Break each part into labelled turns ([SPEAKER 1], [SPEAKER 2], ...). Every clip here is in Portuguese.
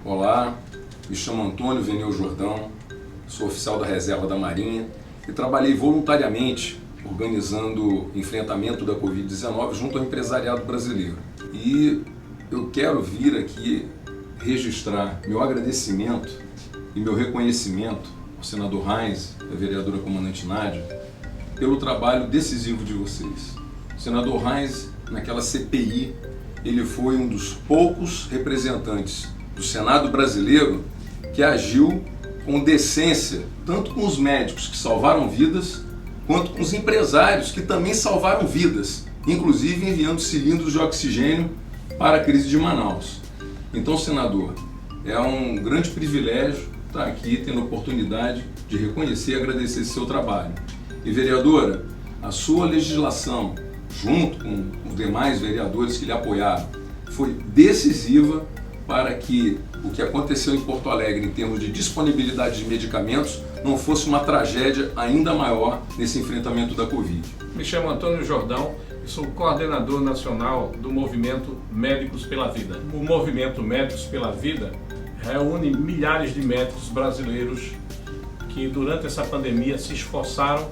[SPEAKER 1] Olá, me chamo Antônio Veneu Jordão, sou oficial da Reserva da Marinha e trabalhei voluntariamente organizando o enfrentamento da Covid-19 junto ao empresariado brasileiro. E eu quero vir aqui registrar meu agradecimento e meu reconhecimento ao senador Reins e à vereadora comandante Nádia pelo trabalho decisivo de vocês. O senador Reins, naquela CPI, ele foi um dos poucos representantes do Senado brasileiro que agiu com decência, tanto com os médicos que salvaram vidas, quanto com os empresários que também salvaram vidas, inclusive enviando cilindros de oxigênio para a crise de Manaus. Então, senador, é um grande privilégio estar aqui tendo a oportunidade de reconhecer e agradecer esse seu trabalho. E, vereadora, a sua legislação, junto com os demais vereadores que lhe apoiaram, foi decisiva para que o que aconteceu em Porto Alegre em termos de disponibilidade de medicamentos não fosse uma tragédia ainda maior nesse enfrentamento da Covid.
[SPEAKER 2] Me chamo Antônio Jordão e sou coordenador nacional do Movimento Médicos pela Vida. O Movimento Médicos pela Vida reúne milhares de médicos brasileiros que durante essa pandemia se esforçaram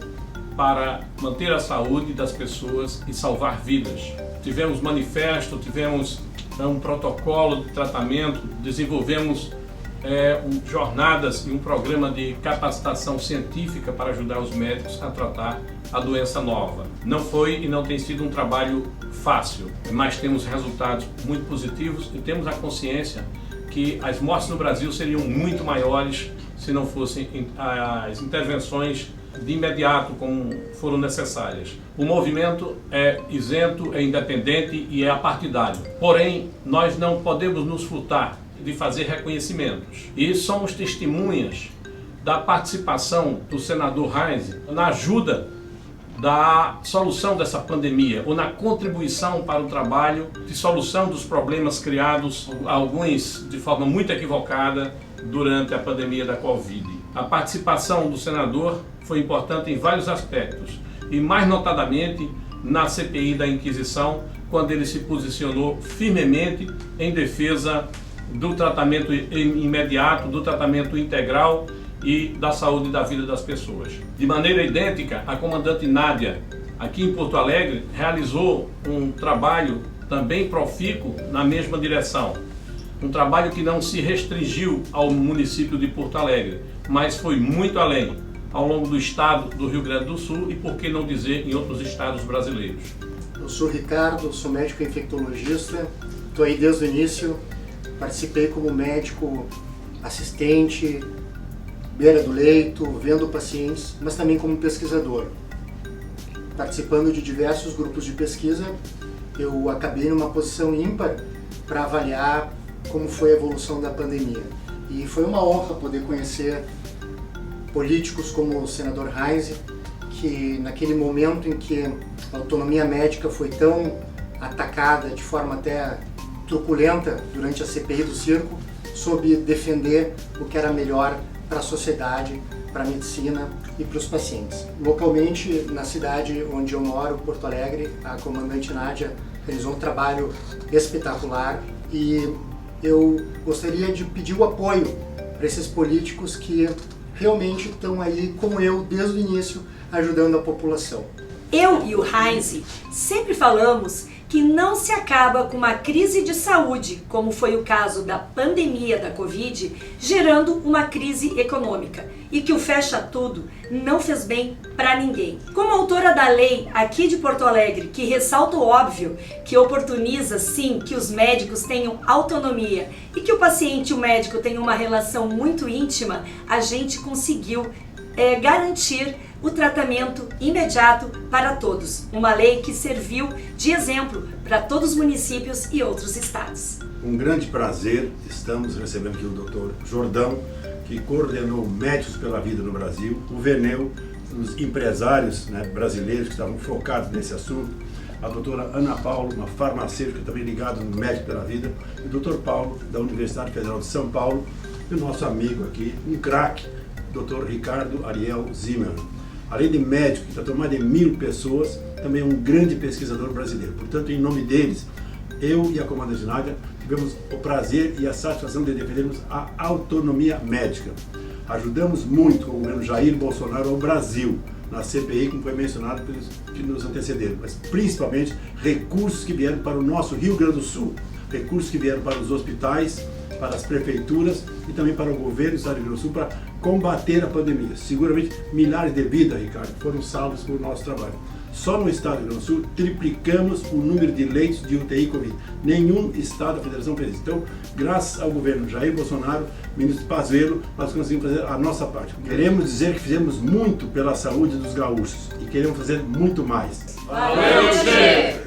[SPEAKER 2] para manter a saúde das pessoas e salvar vidas. Tivemos manifesto, tivemos um protocolo de tratamento, desenvolvemos jornadas e um programa de capacitação científica para ajudar os médicos a tratar a doença nova. Não foi e não tem sido um trabalho fácil, mas temos resultados muito positivos e temos a consciência que as mortes no Brasil seriam muito maiores se não fossem as intervenções de imediato como foram necessárias. O movimento é isento, é independente e é apartidário. Porém, nós não podemos nos furtar de fazer reconhecimentos. E somos testemunhas da participação do senador Reins na ajuda da solução dessa pandemia ou na contribuição para o trabalho de solução dos problemas criados, alguns de forma muito equivocada, durante a pandemia da Covid. A participação do senador foi importante em vários aspectos e mais notadamente na CPI da Inquisição, quando ele se posicionou firmemente em defesa do tratamento imediato, do tratamento integral e da saúde e da vida das pessoas. De maneira idêntica, a comandante Nádia, aqui em Porto Alegre, realizou um trabalho também profícuo na mesma direção. Um trabalho que não se restringiu ao município de Porto Alegre, mas foi muito além, ao longo do estado do Rio Grande do Sul e, por que não dizer, em outros estados brasileiros.
[SPEAKER 3] Eu sou Ricardo, sou médico infectologista, estou aí desde o início, participei como médico assistente, beira do leito, vendo pacientes, mas também como pesquisador. Participando de diversos grupos de pesquisa, eu acabei numa posição ímpar para avaliar como foi a evolução da pandemia. E foi uma honra poder conhecer políticos como o senador Reins, que naquele momento em que a autonomia médica foi tão atacada de forma até truculenta durante a CPI do circo, soube defender o que era melhor para a sociedade, para a medicina e para os pacientes. Localmente, na cidade onde eu moro, Porto Alegre, a comandante Nádia realizou um trabalho espetacular e eu gostaria de pedir o apoio para esses políticos que realmente estão aí, como eu, desde o início, ajudando a população.
[SPEAKER 4] Eu e o Reins sempre falamos que não se acaba com uma crise de saúde, como foi o caso da pandemia da Covid, gerando uma crise econômica, e que o fecha tudo não fez bem para ninguém. Como autora da lei aqui de Porto Alegre, que ressalta o óbvio, que oportuniza sim que os médicos tenham autonomia e que o paciente e o médico tenham uma relação muito íntima, a gente conseguiu garantir o tratamento imediato para todos. Uma lei que serviu de exemplo para todos os municípios e outros estados.
[SPEAKER 5] Um grande prazer, estamos recebendo aqui o Dr. Jordão, que coordenou Médicos pela Vida no Brasil, o Veneu, os empresários brasileiros que estavam focados nesse assunto, a doutora Ana Paula, uma farmacêutica também ligada no Médicos pela Vida, e o doutor Paulo, da Universidade Federal de São Paulo, e o nosso amigo aqui, um craque, Dr. Ricardo Ariel Zimmermann. Além de médico, que tratou mais de 1000 pessoas, também é um grande pesquisador brasileiro. Portanto, em nome deles, eu e a comandante Nádia tivemos o prazer e a satisfação de defendermos a autonomia médica. Ajudamos muito com o governo Jair Bolsonaro ao Brasil, na CPI, como foi mencionado pelos que nos antecederam, mas principalmente recursos que vieram para o nosso Rio Grande do Sul, recursos que vieram para os hospitais, para as prefeituras e também para o governo do Estado do Rio Grande do Sul para combater a pandemia. Seguramente milhares de vidas, Ricardo, foram salvas por nosso trabalho. Só no Estado do Rio Grande do Sul triplicamos o número de leitos de UTI Covid. Nenhum Estado da Federação fez isso. Então, graças ao governo Jair Bolsonaro, ministro Pazuello, nós conseguimos fazer a nossa parte. Queremos dizer que fizemos muito pela saúde dos gaúchos e queremos fazer muito mais.
[SPEAKER 4] Valeu, Che!